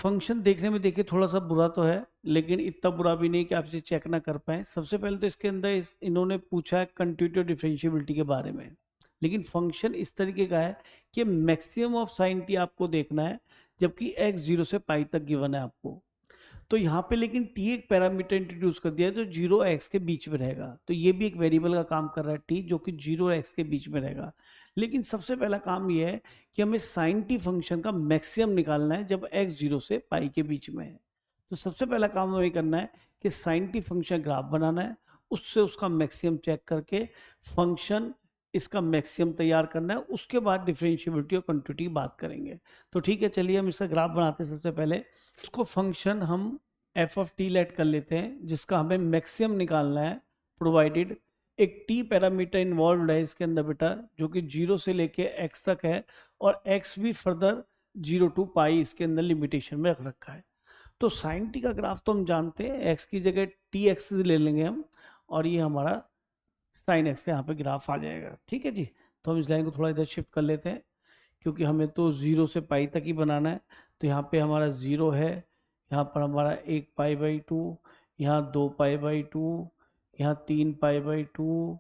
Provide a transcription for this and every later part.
Function देखने में देखिए थोड़ा सा बुरा तो है, लेकिन इतना बुरा भी नहीं कि आप इसे चेक ना कर पाएँ। सबसे पहले तो इसके अंदर इन्होंने पूछा है कंटीन्यूटी डिफरेंशिएबिलिटी के बारे में। लेकिन फंक्शन इस तरीके का है कि मैक्सिमम ऑफ साइन टी आपको देखना है, जबकि x 0 से पाई तक गिवन है आपको। तो यहाँ पे लेकिन t एक पैरामीटर इंट्रोड्यूस कर दिया है जो 0 और x के बीच में रहेगा। तो ये भी एक वेरिएबल का काम कर रहा है t, जो कि 0 और x के बीच में रहेगा। लेकिन सबसे पहला काम ये है कि हमें साइन t फंक्शन का मैक्सिमम निकालना है जब x 0 से पाई के बीच में है। तो सबसे पहला काम हमें करना है कि साइन t फंक्शन ग्राफ बनाना है, उससे उसका मैक्सिमम चेक करके फंक्शन इसका मैक्सिमम तैयार करना है। उसके बाद डिफरेंशिएबिलिटी और कंटीन्यूटी की बात करेंगे। तो ठीक है, चलिए हम इसका ग्राफ बनाते हैं। सबसे पहले इसको फंक्शन हम एफ ऑफ टी लेट कर लेते हैं, जिसका हमें मैक्सिमम निकालना है, प्रोवाइडेड एक टी पैरामीटर इन्वॉल्व है इसके अंदर बेटा, जो कि 0 से लेके एक्स तक है और एक्स भी फर्दर 0 टू पाई इसके अंदर लिमिटेशन में रख रखा है। तो साइन टी का ग्राफ तो हम जानते हैं, एक्स की जगह टी एक्सिस ले लेंगे हम और ये हमारा साइन एक्स का यहाँ पे ग्राफ आ जाएगा। ठीक है जी, तो हम इस लाइन को थोड़ा इधर शिफ्ट कर लेते हैं, क्योंकि हमें तो 0 से पाई तक ही बनाना है। तो यहाँ पे हमारा 0 है, यहाँ पर हमारा 1 पाई बाई 2, यहाँ 2 पाई बाई 2, यहाँ 3 पाई बाई 2,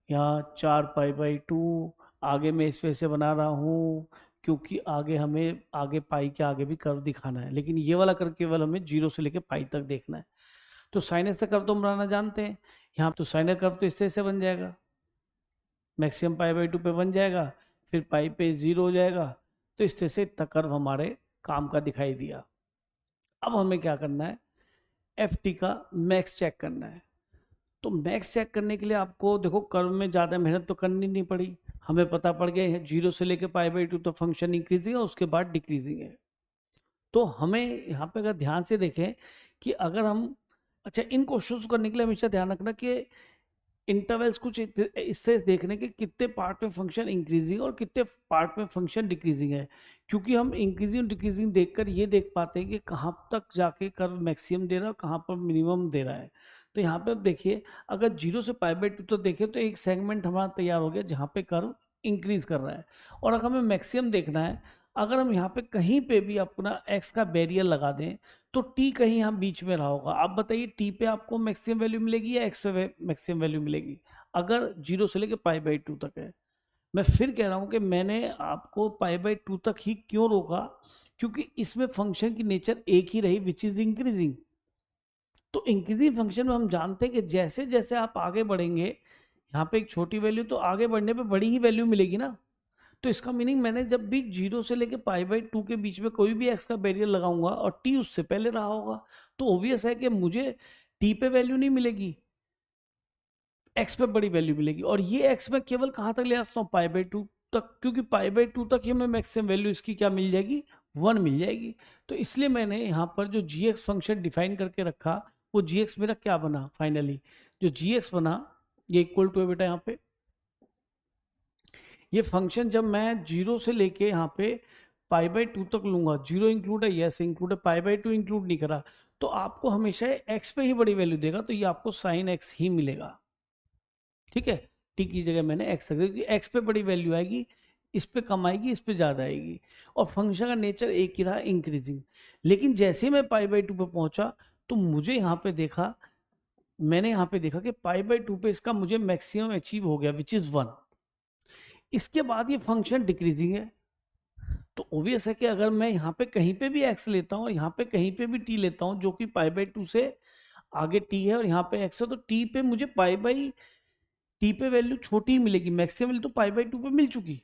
यहाँ 4 पाई बाई 2। आगे मैं इस वजह से बना रहा हूँ क्योंकि आगे हमें आगे पाई के आगे भी कर्व दिखाना है, लेकिन ये वाला कर्व केवल हमें 0 से लेकर पाई तक देखना है। तो साइन एक्स का कर्व तो हम बनाना जानते हैं। यहाँ तो साइन कर्व तो इस तरह से बन जाएगा, मैक्सिमम पाई बाई 2 पे बन जाएगा, फिर पाई पे 0 हो जाएगा। तो इस तरह से इतना कर्व हमारे काम का दिखाई दिया। अब हमें क्या करना है, एफ टी का मैक्स चेक करना है। तो मैक्स चेक करने के लिए आपको देखो कर्व में ज़्यादा मेहनत तो करनी नहीं पड़ी, हमें पता पड़ गया है 0 से लेकर पाई बाई 2 तो फंक्शन इंक्रीजिंग है, उसके बाद डिक्रीजिंग है। तो हमें यहाँ पे अगर ध्यान से देखें कि अगर हम अच्छा इन क्वेश्चंस करने के लिए हमेशा ध्यान रखना कि इंटरवल्स कुछ इससे देखने के कितने पार्ट में फंक्शन इंक्रीजिंग और कितने पार्ट में फंक्शन डिक्रीजिंग है, क्योंकि हम इंक्रीजिंग डिक्रीजिंग देखकर ये देख पाते हैं कि कहाँ तक जाके कर्व मैक्सिमम दे रहा है और कहाँ पर मिनिमम दे रहा है। तो यहाँ पे देखिए, अगर 0 से पाई बाई 2 तो देखें तो एक सेगमेंट हमारा तैयार हो गया जहाँ पे कर्व इंक्रीज कर रहा है। और अगर हमें मैक्सिमम देखना है, अगर हम यहाँ पे कहीं पे भी अपना एक्स का बैरियर लगा दें तो टी कहीं यहाँ बीच में रहा होगा। आप बताइए टी पे आपको मैक्सिमम वैल्यू मिलेगी या एक्स पे मैक्सिमम वैल्यू मिलेगी, अगर 0 से लेके पाई बाई 2 तक है। मैं फिर कह रहा हूँ कि मैंने आपको पाई बाई 2 तक ही क्यों रोका, क्योंकि इसमें फंक्शन की नेचर एक ही रही, विच इज इंक्रीजिंग। तो इंक्रीजिंग फंक्शन में हम जानते हैं कि जैसे जैसे आप आगे बढ़ेंगे, यहाँ पे एक छोटी वैल्यू तो आगे बढ़ने पे बड़ी ही वैल्यू मिलेगी ना। तो इसका मीनिंग मैंने जब भी 0 से लेके पाई बाई 2 के बीच में कोई भी एक्स का बैरियर लगाऊंगा और टी उससे पहले रहा होगा, तो ओबियस है कि मुझे टी पे वैल्यू नहीं मिलेगी, एक्स पे बड़ी वैल्यू मिलेगी। और ये एक्स में केवल कहाँ तक ले आ सकता हूँ, पाई बाई 2 तक, क्योंकि पाई बाई 2 तक ही हमें मैक्सिमम वैल्यू इसकी क्या मिल जाएगी, 1 मिल जाएगी। तो इसलिए मैंने यहाँ पर जो जी एक्स फंक्शन डिफाइन करके रखा, वो जी एक्स मेरा क्या बना फाइनली, जो जी एक्स बना ये इक्वल टू है बेटा, यहाँ पे ये फंक्शन जब मैं 0 से लेके यहाँ पे पाई बाई 2 तक लूंगा, 0 इंक्लूड है, यस इंक्लूड है, पाई बाई 2 इंक्लूड नहीं करा, तो आपको हमेशा एक्स पे ही बड़ी वैल्यू देगा, तो ये आपको साइन एक्स ही मिलेगा। ठीक है, टी की जगह मैंने एक्स रख दिया, क्योंकि एक्स पे बड़ी वैल्यू आएगी, इस पे कम आएगी, इस पे ज़्यादा आएगी। और फंक्शन का नेचर एक ही रहा, इंक्रीजिंग। लेकिन जैसे ही मैं पाई बाई 2 पे पहुंचा तो मुझे यहाँ पे देखा, मैंने यहाँ पे देखा कि पाई बाई 2 पे इसका मुझे मैक्सिमम अचीव हो गया, विच इज़ 1। इसके बाद ये फंक्शन डिक्रीजिंग है, तो ओबियस है कि अगर मैं यहाँ पे कहीं पे भी एक्स लेता हूँ और यहाँ पे कहीं पे भी टी लेता हूँ, जो कि पाई बाई 2 से आगे टी है और यहाँ पे एक्स है, तो टी पे मुझे पाई बाई टी पे वैल्यू छोटी ही मिलेगी, मैक्सिमम वैल्यू तो पाई बाई 2 पे मिल चुकी,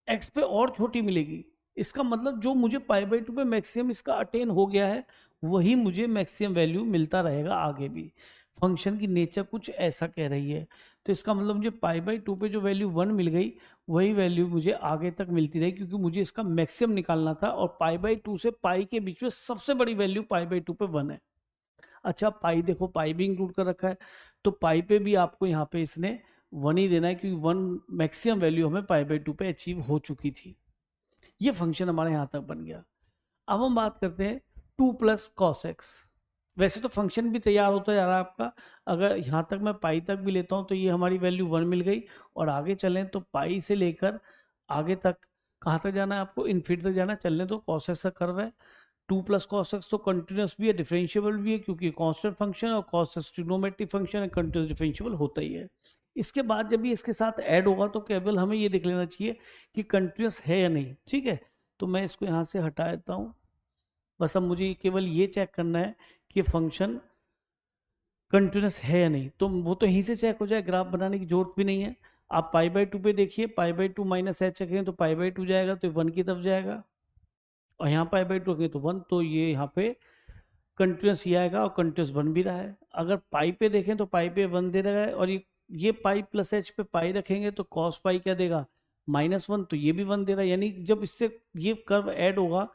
एक्स पे और छोटी मिलेगी। इसका मतलब जो मुझे पाई बाई 2 पे मैक्सिमम इसका अटेन हो गया है, वही मुझे मैक्सिमम वैल्यू मिलता रहेगा आगे भी। फंक्शन की नेचर कुछ ऐसा कह रही है। तो इसका मतलब मुझे पाई बाई 2 पे जो वैल्यू 1 मिल गई, वही वैल्यू मुझे आगे तक मिलती रही, क्योंकि मुझे इसका मैक्सिमम निकालना था और पाई बाई 2 से पाई के बीच में सबसे बड़ी वैल्यू पाई बाई 2 पे 1 है। अच्छा पाई देखो, पाई भी इंक्लूड कर रखा है, तो पाई पे भी आपको यहाँ पे इसने 1 ही देना है, क्योंकि 1 मैक्सिमम वैल्यू हमें पाई बाई 2 पे अचीव हो चुकी थी। ये फंक्शन हमारे यहाँ तक बन गया। अब हम बात करते हैं 2 प्लस कॉस एक्स। वैसे तो फंक्शन भी तैयार होता जा रहा है आपका, अगर यहाँ तक मैं पाई तक भी लेता हूँ तो ये हमारी वैल्यू 1 मिल गई। और आगे चलें तो पाई से लेकर आगे तक कहाँ तक जाना है आपको, इन्फिनिटी तक जाना है, चलने तो कॉस एक्स का कर्व है, 2 प्लस कॉस एक्स तो कंटिन्यूस भी है, डिफरेंशिएबल भी है, क्योंकि कांस्टेंट फंक्शन और कॉस एक्स ट्रिग्नोमेट्रिक फंक्शन है, कंटिन्यूस डिफरेंशिएबल होता ही है। इसके बाद जब ये इसके साथ ऐड होगा तो केवल हमें ये देख लेना चाहिए कि कंटिन्यूस है या नहीं। ठीक है, तो मैं इसको यहाँ से हटा देता हूँ। बस अब मुझे केवल ये चेक करना है कि फंक्शन कंटिन्यूस है या नहीं, तो वो तो यहीं से चेक हो जाए, ग्राफ बनाने की जरूरत भी नहीं है। आप पाई बाई 2 पे देखिए, पाई बाई 2 माइनस एच रखें तो पाई बाई 2 जाएगा, तो 1 की तरफ जाएगा, और यहाँ पाई बाई 2 रखें तो 1, तो ये यहाँ पे कंटिन्यूस ही आएगा और कंटिन्यूस बन भी रहा है। अगर पाई पे देखें तो पाई पे 1 दे रहा है, और ये पाई प्लस एच पे पाई रखेंगे तो कॉस पाई क्या देगा, -1, तो ये भी 1 दे रहा है। यानी जब इससे ये कर्व ऐड होगा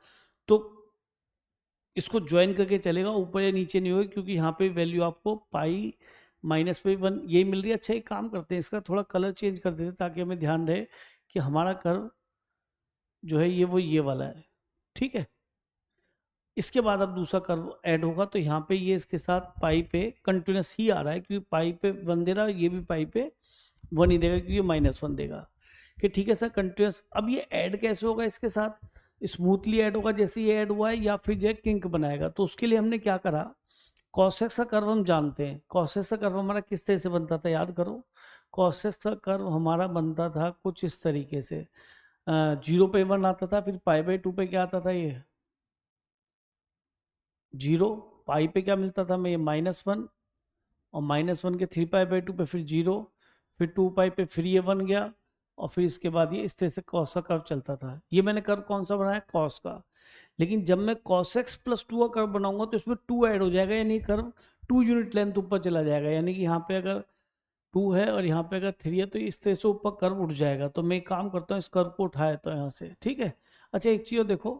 तो इसको ज्वाइन करके चलेगा, ऊपर या नीचे नहीं होगा, क्योंकि यहाँ पे वैल्यू आपको पाई माइनस पे 1 यही मिल रही है। अच्छा एक काम करते हैं, इसका थोड़ा कलर चेंज कर देते हैं ताकि हमें ध्यान रहे कि हमारा कर्व जो है ये वाला है। ठीक है, इसके बाद अब दूसरा कर्व ऐड होगा तो यहाँ पे ये इसके साथ पाई पे कंटिन्यूस ही आ रहा है, क्योंकि पाई पे 1 दे रहा है, ये भी पाई पे 1 ही देगा क्योंकि -1 देगा। कि ठीक है सर कंटिन्यूस। अब ये ऐड कैसे होगा, इसके साथ स्मूथली ऐड होगा जैसे ये ऐड हुआ है, या फिर जो है किंक बनाएगा। तो उसके लिए हमने क्या करा, कॉसेक्स का कर्व हम जानते हैं। कॉसेक्स का कर्व हमारा किस तरह से बनता था, याद करो। कॉसेक्स का कर्व हमारा बनता था कुछ इस तरीके से, 0 पे 1 आता था, फिर पाई बाई 2 पे क्या आता था, ये 0, पाई पे क्या मिलता था हमें, ये -1, और -1 के 3 पाई बाई 2 पे फिर 0, फिर 2 पाई पे फिर ये 1 गया, और फिर इसके बाद ये इस तरह से कॉस का कर्व चलता था। ये मैंने कर्व कौन सा बनाया, कॉस का। लेकिन जब मैं cos x प्लस 2 का कर्व बनाऊंगा तो इसमें 2 ऐड हो जाएगा, यानी कर्व 2 यूनिट लेंथ ऊपर चला जाएगा। यानी कि यहाँ पे अगर 2 है और यहाँ पे अगर 3 है तो इस तरह से ऊपर कर्व उठ जाएगा। तो मैं एक काम करता हूँ, इस कर्व को उठाया तो यहाँ से। ठीक है, अच्छा एक चीज़ देखो,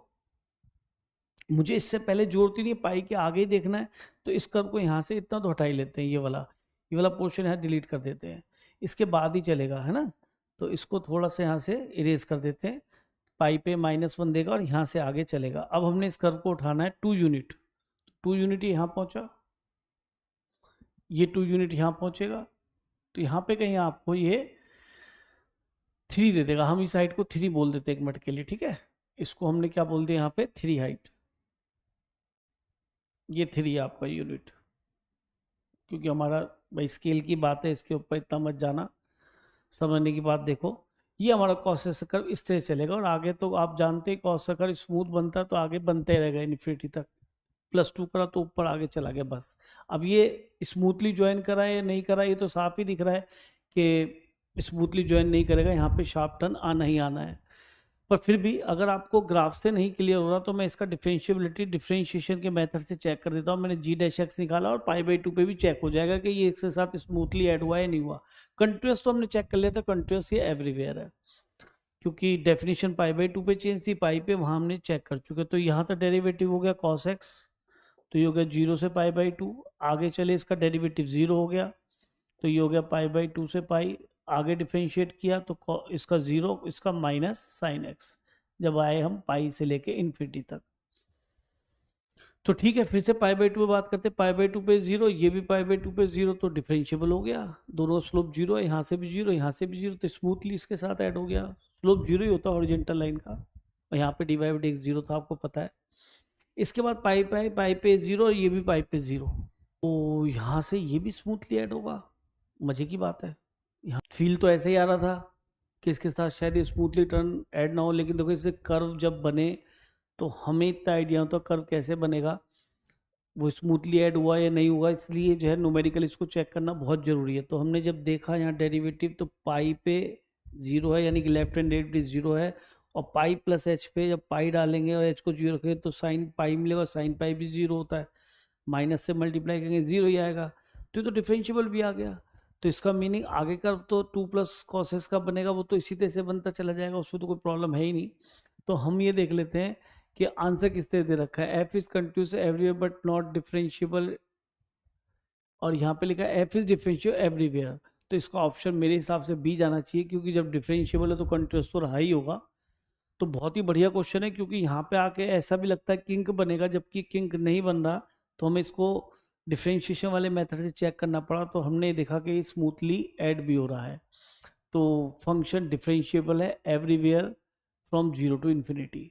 मुझे इससे पहले जरूरत ही नहीं पाई के आगे ही देखना है, तो इस कर्व को यहाँ से इतना तो हटा ही लेते हैं, ये वाला पोर्शन यहाँ डिलीट कर देते हैं, इसके बाद ही चलेगा, है ना। तो इसको थोड़ा सा यहाँ से इरेज कर देते हैं, पाई पे -1 देगा और यहाँ से आगे चलेगा। अब हमने इस कर्व को उठाना है 2 यूनिट, 2 यूनिट यहाँ पहुँचा, ये 2 यूनिट यहाँ पहुँचेगा, तो यहाँ पे कहीं आपको ये 3 दे देगा। हम इस हाइट को 3 बोल देते हैं एक मिनट के लिए। ठीक है, इसको हमने क्या बोल दिया यहाँ पे, 3 हाइट, ये 3 है आपका यूनिट। क्योंकि हमारा भाई स्केल की बात है, इसके ऊपर इतना मत जाना, समझने की बात देखो। ये हमारा कॉस कर्व इस तरह चलेगा, और आगे तो आप जानते हैं कॉस कर्व स्मूथ बनता है तो आगे बनते रहेगा इन्फिनिटी तक। +2 करा तो ऊपर आगे चला गया बस। अब ये स्मूथली ज्वाइन करा है या नहीं करा, ये तो साफ ही दिख रहा है कि स्मूथली ज्वाइन नहीं करेगा, यहाँ पे शार्प टर्न आना ही आना है। पर फिर भी अगर आपको ग्राफ से नहीं क्लियर हो रहा तो मैं इसका डिफरेंशिएशन के मेथड से चेक कर देता हूँ। मैंने g-x निकाला और पाई बाई 2 पे भी चेक हो जाएगा कि ये इसके साथ स्मूथली ऐड हुआ है नहीं हुआ। कंटिन्यूस तो हमने चेक कर लिया था, कंटिन्यूस ये एवरीवेयर है, क्योंकि डेफिनेशन पाई बाई 2 पे चेंज थी, पाई पे वहाँ हमने चेक कर चुके। तो यहाँ तक डेरिवेटिव हो गया cos x, तो ये हो गया 0 से पाई बाई 2, आगे चले इसका डेरिवेटिव 0 हो गया, तो ये हो गया पाई बाई 2 से पाई, आगे डिफ्रेंशिएट किया तो इसका 0, इसका माइनस साइन एक्स, जब आए हम पाई से लेके इन्फिनिटी तक। तो ठीक है, फिर से पाई बाई 2 पे बात करते हैं। पाई बाई 2 पे 0, ये भी पाई बाई 2 पे 0, तो डिफरेंशिएबल हो गया, दोनों स्लोप 0 है, यहाँ से भी 0, यहाँ से भी 0, तो स्मूथली इसके साथ ऐड हो गया। स्लोप 0 ही होता है हॉरिजॉन्टल लाइन का, और यहाँ पे dy बाई dx 0 था, आपको पता है। इसके बाद पाई पे 0, ये भी पाई पे 0, तो यहाँ से ये भी स्मूथली ऐड होगा। मजे की बात है, यहाँ फील तो ऐसे ही आ रहा था कि इसके साथ शायद ये स्मूथली टर्न ऐड ना हो, लेकिन देखो इससे कर्व जब बने तो हमें इतना आइडिया होता है कर्व कैसे बनेगा, वो स्मूथली ऐड हुआ या नहीं हुआ। इसलिए जो है न्यूमेरिकल इसको चेक करना बहुत ज़रूरी है। तो हमने जब देखा यहाँ डेरिवेटिव, तो पाई पे 0 है, यानी कि लेफ्ट हैंड डेरिवेटिव 0 है, और पाई प्लस एच पे जब पाई डालेंगे और एच को 0 रखेंगे तो साइन पाई मिलेगा, साइन पाई भी 0 होता है, माइनस से मल्टीप्लाई करेंगे 0 ही आएगा, तो ये तो डिफरेंशिएबल भी आ गया। तो इसका मीनिंग आगे कर्व तो 2 प्लस कॉसेस का बनेगा, वो तो इसी तरह से बनता चला जाएगा, उसमें तो कोई प्रॉब्लम है ही नहीं। तो हम ये देख लेते हैं कि आंसर किस तरह दे रखा है, F is continuous everywhere but not differentiable, और यहाँ पे लिखा है एफ इज डिफरेंशिएबल एवरीवेयर। तो इसका ऑप्शन मेरे हिसाब से बी जाना चाहिए, क्योंकि जब डिफरेंशिएबल है तो कंटिन्यूस तो रहा ही होगा। तो बहुत ही बढ़िया क्वेश्चन है, क्योंकि यहाँ पे आके ऐसा भी लगता है किंक बनेगा, जबकि किंक नहीं बन रहा, तो हमें इसको डिफरेंशिएशन वाले मेथड से चेक करना पड़ा, तो हमने देखा कि स्मूथली ऐड भी हो रहा है। तो फंक्शन डिफरेंशिएबल है एवरीवेयर फ्रॉम 0 to इन्फिनिटी।